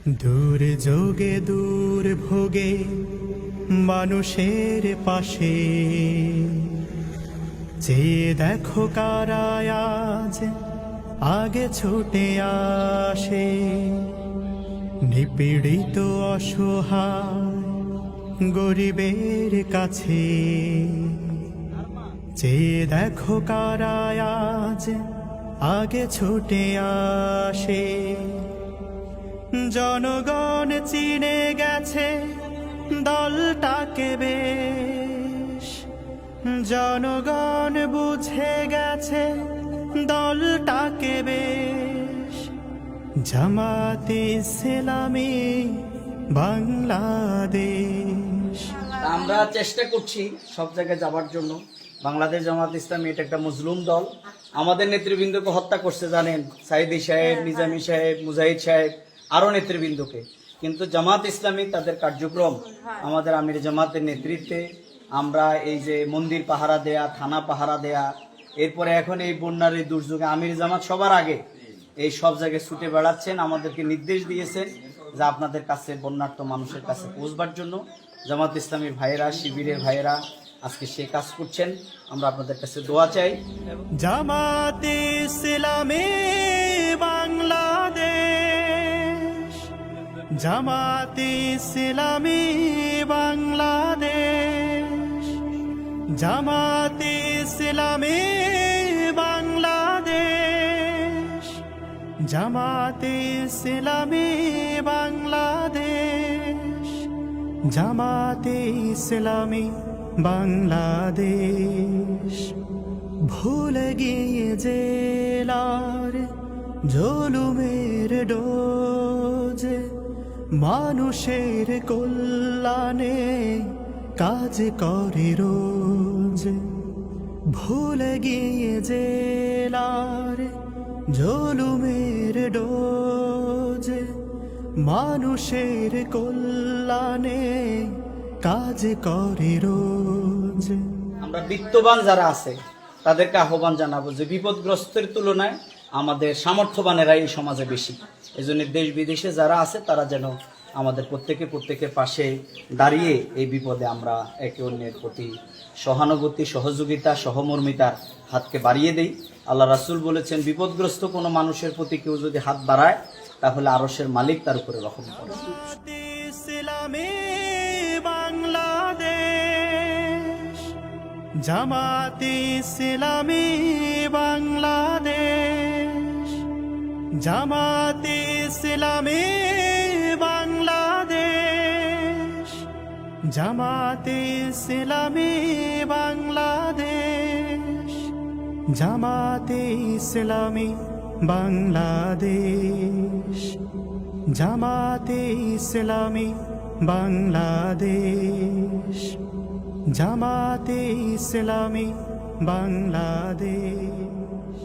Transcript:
দূর যোগে দূর ভোগে মানুষের পাশে চেয়ে দেখো কারা আজ আগে ছুটে আসে। নিপীড়িত অসহায় গরিবের কাছে চেয়ে দেখো কারা আজ আগে ছুটে আসে। জনগণ চিনে গেছে দলটাকে বেশ, জনগণ বুঝে গেছে দলটাকে বেশ। জামাতে ইসলামী বাংলাদেশ। আমরা চেষ্টা করছি সব জায়গায় যাবার জন্য। বাংলাদেশ জামাত ইসলামী এটা একটা মজলুম দল। আমাদের নেতৃবৃন্দকে হত্যা করছে জানেন, সাইদি সাহেব, নিজামী সাহেব, মুজাহিদ সাহেব, আরো নেতৃবৃন্দকে। কিন্তু জামাত ইসলামী তাদের কার্যক্রম, আমাদের আমির জামাতের নেতৃত্বে আমরা এই যে মন্দির পাহারা দেয়া, থানা পাহারা দেয়া, এরপরে এখন এই বন্যার এই দুর্যোগে আমির জামাত সবার আগে এই সব জায়গায় ছুটে বেড়াচ্ছেন। আমাদেরকে নির্দেশ দিয়েছেন যে আপনাদের কাছে, বন্যার্ত মানুষের কাছে পৌঁছবার জন্য জামাত ইসলামীর ভাইয়েরা, শিবিরের ভাইয়েরা আজকে সে কাজ করছেন। আমরা আপনাদের কাছে দোয়া চাই। জামাত ইসলামী বাংলাদেশ, জামাত ইসলামী বাংলাদেশ, জামাত ইসলামী বাংলাদেশ, জামাত ইসলামী বাংলাদেশ, জামাত ইসলামী বাংলাদেশ। ভুলে গিয়ে জেলার জুলুমের ডোজ, মানুষের কল্যাণে কাজ করে রোজ। ভুলে গিয়ে জেলার জুলুমের ডোজ, মানুষের কল্যাণে কাজ করে রোজ। আমরা বিত্তবান যারা আছে তাদেরকে আহ্বান জানাবো যে বিপদগ্রস্তের তুলনায় আমাদের সামর্থ্যবানেরা এই সমাজে বেশি। এই জন্য দেশ বিদেশে যারা আছে তারা যেন আমাদের প্রত্যেকের পাশে দাঁড়িয়ে এই বিপদে আমরা একে অন্যের প্রতি সহানুভূতি, সহযোগিতা, সহমর্মিতার হাতকে বাড়িয়ে দেই। আল্লাহ রাসূল বলেছেন, বিপদগ্রস্ত কোনো মানুষের প্রতি কেউ যদি হাত বাড়ায় তাহলে আরশের মালিক তার উপরে রহম করে। জামাত ইসলামী বাংলাদেশ, জামাত ইসলামী বাংলাদেশ, জামাত ইসলামী বাংলাদেশ, জামাত ইসলামী বাংলাদেশ, জামাত ইসলামী বাংলাদেশ, জামাত ইসলামী বাংলাদেশ।